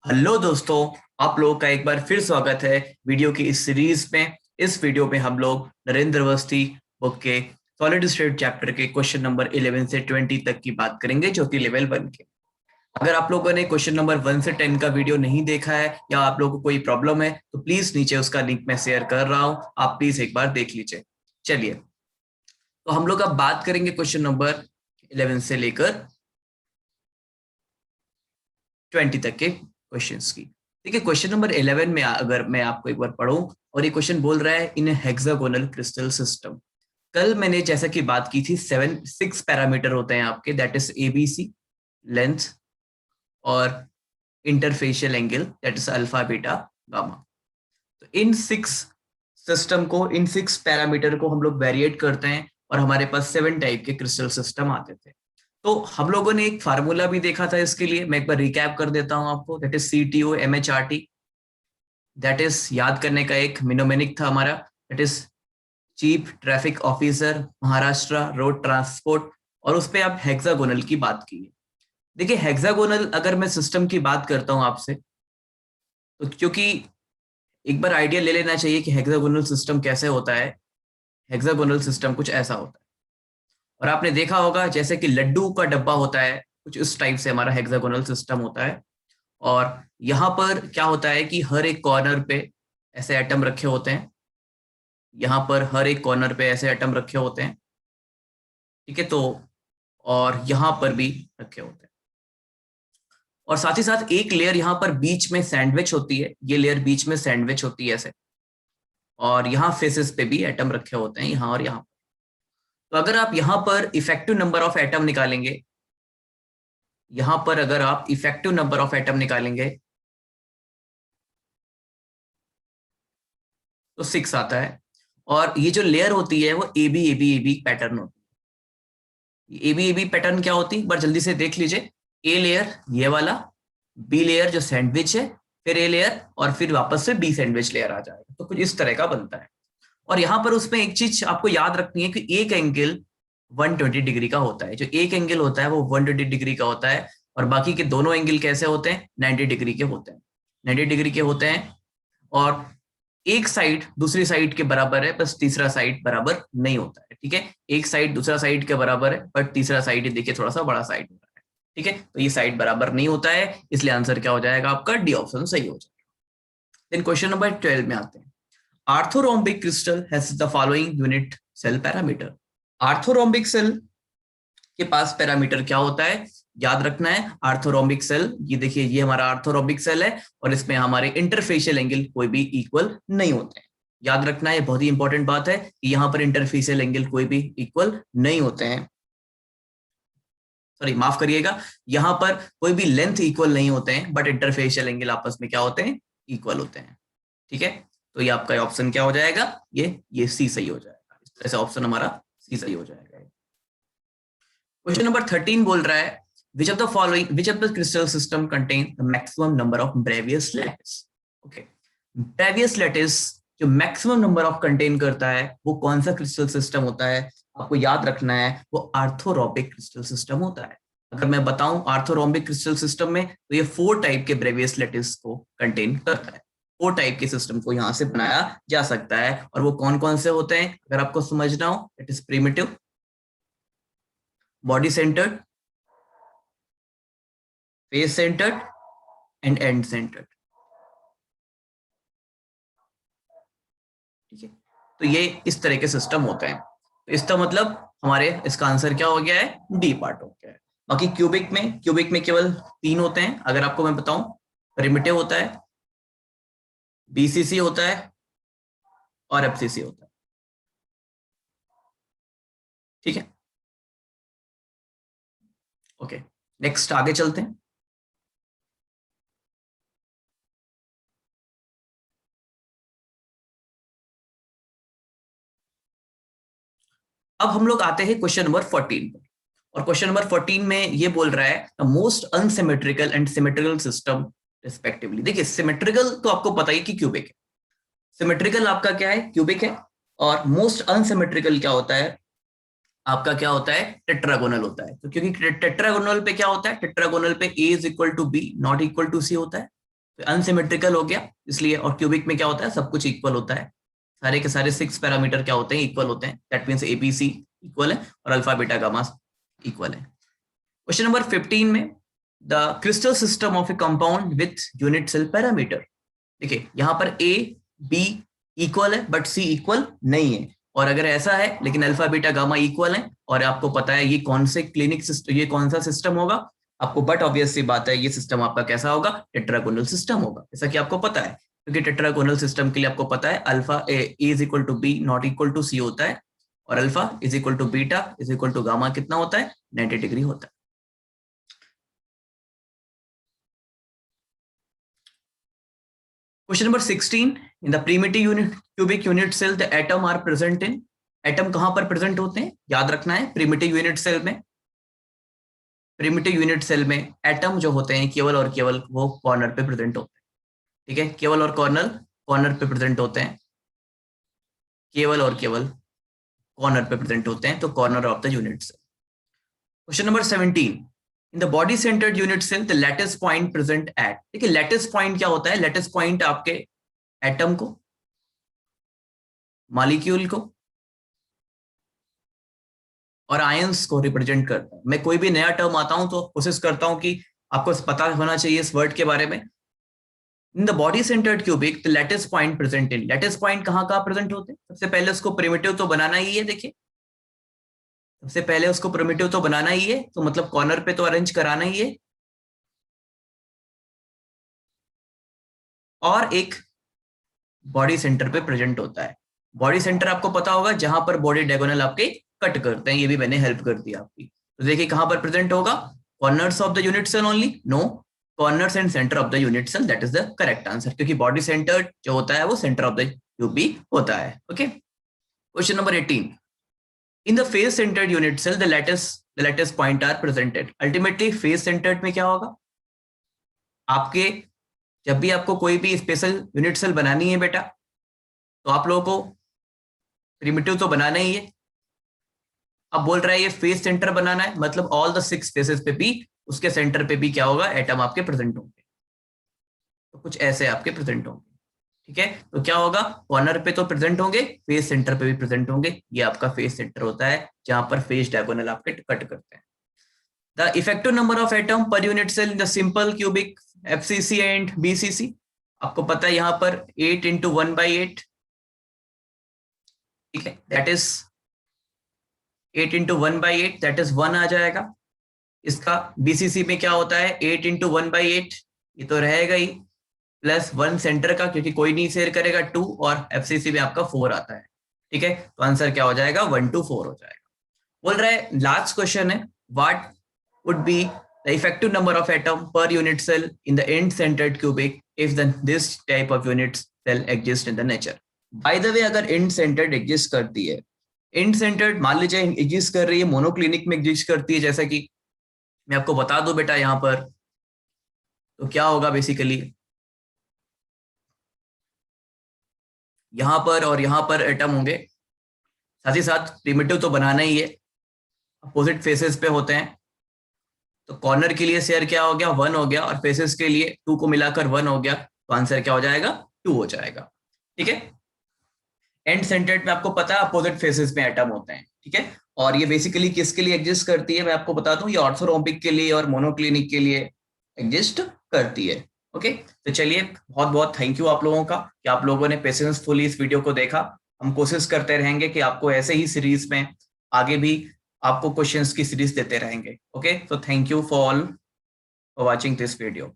Hello दोस्तों, आप लोगों का एक बार फिर स्वागत है वीडियो की इस सीरीज में। इस वीडियो में हम लोग नरेंद्र अवस्थी बुक के सॉलिड स्टेट चैप्टर के क्वेश्चन नंबर 11 से 20 तक की बात करेंगे, जो कि लेवल 1 के। अगर आप लोगों ने क्वेश्चन नंबर 1 से 10 का वीडियो नहीं देखा है या आप लोगों को कोई प्रॉब्लम है तो प्लीज नीचे उसका लिंक मैं शेयर कर रहा हूँ, आप प्लीज एक बार देख लीजिए। चलिए, तो हम लोग अब बात करेंगे क्वेश्चन नंबर 11 से लेकर 20 तक के क्वेश्चंस की। देखिए, क्वेश्चन नंबर 11 में अगर मैं आपको एक बार पढ़ूं, और ये क्वेश्चन बोल रहा है इन हेक्सागोनल क्रिस्टल सिस्टम। कल मैंने जैसा कि बात की थी, 6 पैरामीटर होते हैं आपके, दैट इज एबीसी, लेंथ और interfacial angle, that is alpha beta gamma. तो इन 6 पैरामीटर को हम लोग वेरिएट करते हैं और हमारे पास 7 टाइप के क्रिस्टल सिस्टम आते थे। तो हम लोगों ने एक फार्मूला भी देखा था इसके लिए, मैं एक बार रिकैप कर देता हूं आपको, that is CTO MHRT। That is याद करने का एक मिनोमेनिक था हमारा, that is chief traffic officer Maharashtra road transport. और उस पर आप हेक्सागोनल की बात की है। देखिए, हेक्सागोनल अगर मैं सिस्टम की बात करता हूं आपसे, तो क्योंकि एक बार आइडिया ले लेना चाहिए कि हेक्सागोनल सिस्टम कैसे होता है। हेक्सागोनल सिस्टम कुछ ऐसा होता है, और आपने देखा होगा जैसे कि लड्डू का डब्बा होता है, कुछ इस टाइप से हमारा हेक्सागोनल सिस्टम होता है। और यहाँ पर क्या होता है कि हर एक कॉर्नर पे ऐसे एटम रखे होते हैं, यहाँ पर हर एक कॉर्नर पे ऐसे एटम रखे होते हैं, ठीक है। तो और यहाँ पर भी रखे होते हैं, और साथ ही साथ एक लेयर यहाँ पर बीच में सैंडविच होती है, ये लेयर बीच में सैंडविच होती है ऐसे। और यहाँ फेसेस पे भी एटम रखे होते हैं, यहाँ और यहाँ। तो अगर आप यहाँ पर इफेक्टिव नंबर ऑफ एटम निकालेंगे, यहाँ पर अगर आप इफेक्टिव नंबर ऑफ एटम निकालेंगे तो 6 आता है। और ये जो लेयर होती है वो A B A B A B pattern होती है। A B A B pattern क्या होती है, एक बार जल्दी से देख लीजिए। ए लेयर ये वाला, बी लेयर जो सैंडविच है, फिर ए लेयर, और फिर वापस से बी सैंडविच लेयर आ जाएगा। तो कुछ इस तरह का बनता है। और यहाँ पर उसमें एक चीज आपको याद रखनी है कि एक एंगल 120 डिग्री का होता है। जो एक एंगल होता है वो 120 डिग्री का होता है, और बाकी के दोनों एंगल कैसे होते हैं, 90 डिग्री के होते हैं। 90 डिग्री के होते हैं, और एक साइड दूसरी साइड के बराबर है, बस तीसरा साइड बराबर नहीं होता है, ठीक है। एक साइड दूसरा साइड के बराबर है, बट तीसरा साइड देखिए थोड़ा सा बड़ा साइड होता है, ठीक है। तो ये साइड बराबर नहीं होता है, इसलिए आंसर क्या हो जाएगा आपका, डी ऑप्शन सही हो जाएगा। देन क्वेश्चन नंबर 12 में आते हैं। Orthorhombic crystal has the following unit cell parameter. Orthorhombic cell के पास पैरामीटर क्या होता है, याद रखना है। आर्थोरोम्बिक सेल, ये देखिए ये हमारा आर्थोरोम्बिक सेल है, और इसमें हमारे इंटरफेशियल एंगल कोई भी इक्वल नहीं होते हैं। याद रखना है, बहुत ही इंपॉर्टेंट बात है कि यहाँ पर इंटरफेशियल एंगल कोई भी इक्वल नहीं होते हैं। सॉरी, माफ करिएगा, यहाँ पर कोई भी लेंथ इक्वल नहीं होते हैं, बट इंटरफेशियल एंगल आपस में क्या होते हैं, इक्वल होते हैं, ठीक है। तो ये आपका ऑप्शन क्या हो जाएगा, ये सी सही हो जाएगा। इस तरह से ऑप्शन हमारा सी सही हो जाएगा। क्वेश्चन नंबर 13 बोल रहा है, which of the crystal system contain the maximum number of Bravais lattice? Okay, Bravais lattice जो मैक्सिमम नंबर ऑफ कंटेन करता है वो कौन सा क्रिस्टल सिस्टम होता है, आपको याद रखना है, वो आर्थोरोम्बिक क्रिस्टल सिस्टम होता है। अगर मैं बताऊं आर्थोरोम्बिक क्रिस्टल सिस्टम में, तो ये 4 टाइप के ब्रेवियस लेटिस को कंटेन करता है। 4 टाइप के सिस्टम को यहाँ से बनाया जा सकता है, और वो कौन कौन से होते हैं अगर आपको समझना हो, it is primitive, body centred, face centred and and centred, ठीक है। तो ये इस तरह के सिस्टम होते हैं। तो इसका मतलब हमारे इसका आंसर क्या हो गया है, डी पार्ट हो गया है। बाकी क्यूबिक में केवल 3 होते हैं, अगर आपको मैं बताऊं, प्रिमिटिव होता है, बीसीसी होता है, और एफसीसी होता है, ठीक है। ओके, नेक्स्ट आगे चलते हैं। अब हम लोग आते हैं क्वेश्चन नंबर 14 पर, और क्वेश्चन नंबर 14 में ये बोल रहा है the most unsymmetrical and symmetrical system respectively. देखिए, सिमेट्रिकल तो आपको पता ही कि क्यूबिक है, सिमेट्रिकल आपका क्या है, क्यूबिक है। और मोस्ट अनसिमेट्रिकल क्या होता है आपका, क्या होता है, टेट्रागोनल होता है। तो क्योंकि टेट्रागोनल पे क्या होता है, टेट्रागोनल पे a is equal to b not equal to c होता है, अनसिमेट्रिकल हो गया इसलिए, और क्यूबिक में क्या होता है, सब कुछ इक्वल होता है, सारे के सारे 6 पैरामीटर क्या होते हैं, इक्वल होते हैं, दैट मींस एबीसी इक्वल है और अल्फा बीटा गामा इक्वल है। क्वेश्चन नंबर 15 में the crystal system of a compound with unit cell parameter. देखिए यहाँ पर ए बी इक्वल है बट सी इक्वल नहीं है, और अगर ऐसा है लेकिन अल्फा बीटा गामा इक्वल है और आपको पता है ये कौन से क्लिनिक सिस्टम, ये कौन सा सिस्टम होगा आपको, बट ऑब्वियस सी बात है ये सिस्टम आपका कैसा होगा, टेट्रागोनल सिस्टम होगा, जैसा कि आपको पता है, क्योंकि टेट्रागोनल सिस्टम के लिए आपको पता है alpha a is equal to b not equal to c होता है, और alpha is equal to beta is equal to gamma कितना होता है, 90 डिग्री होता है। Question number 16. In the primitive unit cubic unit cell, the atom are present in. Atom कहां पर प्रेजेंट होते हैं, याद रखना है, प्रिमिटिव यूनिट सेल में। प्रिमिटिव यूनिट सेल में एटम जो होते हैं केवल और केवल वो कॉर्नर पे प्रेजेंट होते हैं, ठीक है, केवल और कॉर्नर पे प्रेजेंट होते हैं, केवल और केवल कॉर्नर पे प्रेजेंट होते हैं, तो corner of the unit cell. Question number 17. In the body centred unit cell the lattice point present at. देखिए लैटिस पॉइंट क्या होता है, लैटिस पॉइंट आपके एटम को, मॉलिक्यूल को और आयंस को रिप्रेजेंट करता है। मैं कोई भी नया टर्म आता हूं तो कोशिश करता हूं कि आपको पता होना चाहिए इस वर्ड के बारे में। इन the body centred cubic the lattice point present in. Lattice point कहां कहां प्रेजेंट होते हैं, सबसे पहले उसको प्रिमिटिव तो बनाना ही है, देखिए सबसे पहले उसको प्रिमिटिव तो बनाना ही है, तो मतलब कॉर्नर पे तो अरेंज कराना ही है, और एक बॉडी सेंटर पे प्रेजेंट होता है। बॉडी सेंटर आपको पता होगा जहां पर बॉडी डायगोनल आपके कट करते हैं, ये भी मैंने हेल्प कर दी आपकी। तो देखिए कहां पर प्रेजेंट होगा, corners of the unit cell only, no, corners and centre of the unit cell, that is the correct answer, क्योंकि बॉडी सेंटर जो होता है वो सेंटर ऑफ द यूबी होता है। Okay, question number 18. In the face centred unit cell the lattice point are presented. Ultimately face centred में क्या होगा, आपके जब भी आपको कोई भी स्पेशल यूनिट सेल बनानी है बेटा, तो आप लोगों को प्रिमिटिव तो बनाना ही है। अब बोल रहा है ये फेस सेंटर बनाना है, मतलब ऑल द 6 फेसेस पे भी, उसके सेंटर पे भी क्या होगा, एटम आपके प्रेजेंट होंगे, तो कुछ ऐसे आपके प्रेजेंट होंगे, ठीक है। तो क्या होगा, कॉर्नर पे तो प्रेजेंट होंगे, फेस सेंटर पे भी प्रेजेंट होंगे, ये आपका फेस सेंटर होता है जहां पर फेस डायगोनल आपके कट करते हैं। The effective number of atom per unit cell in the simple cubic FCC and BCC, आपको पता है यहाँ पर 8 × 1/8, ठीक है, दैट इज 8 × 1/8, दैट इज 1 आ जाएगा। इसका BCC में क्या होता है, 8 × 1/8, ये तो रहेगा ही, प्लस 1 सेंटर का, क्योंकि कोई नहीं शेयर करेगा 2, और FCC में आपका 4 आता है, ठीक है, तो आंसर क्या हो जाएगा, 1 to 4 हो जाएगा। बोल रहा है लास्ट क्वेश्चन है, what would be the effective number of atom per unit cell in the end-centered cubic if this type of unit cell exists in the nature. By the way, अगर end-centered exist करती है, end-centered मान लीजिए exist कर रही है, monoclinic में exist करती है, जैसा कि मैं आपको बता दूं बेटा यहाँ पर, तो क्या होगा बेसिकली, यहाँ पर और यहाँ पर एटम होंगे, साथ ही साथ प्रिमिटिव तो बनाना ही है, अपोजिट फेसेस पे होते हैं, तो कॉर्नर के लिए शेयर क्या हो गया, 1 हो गया, और फेसेस के लिए 2 को मिलाकर 1 हो गया, तो आंसर क्या हो जाएगा, 2 हो जाएगा, ठीक है। एंड सेंटर्ड में आपको पता है अपोजिट फेसेस में एटम होते हैं, ठीक है, और ये बेसिकली किसके लिए एग्जिस्ट करती है, मैं आपको बता दूं, ये ऑर्थोरोम्बिक के लिए और मोनोक्लिनिक के लिए एग्जिस्ट करती है। ओके, तो चलिए बहुत बहुत थैंक यू आप लोगों का कि आप लोगों ने पेशेंसफुली इस वीडियो को देखा। हम कोशिश करते रहेंगे कि आपको ऐसे ही सीरीज में आगे भी आपको क्वेश्चंस की सीरीज देते रहेंगे। Okay, so thank you for all for watching this video.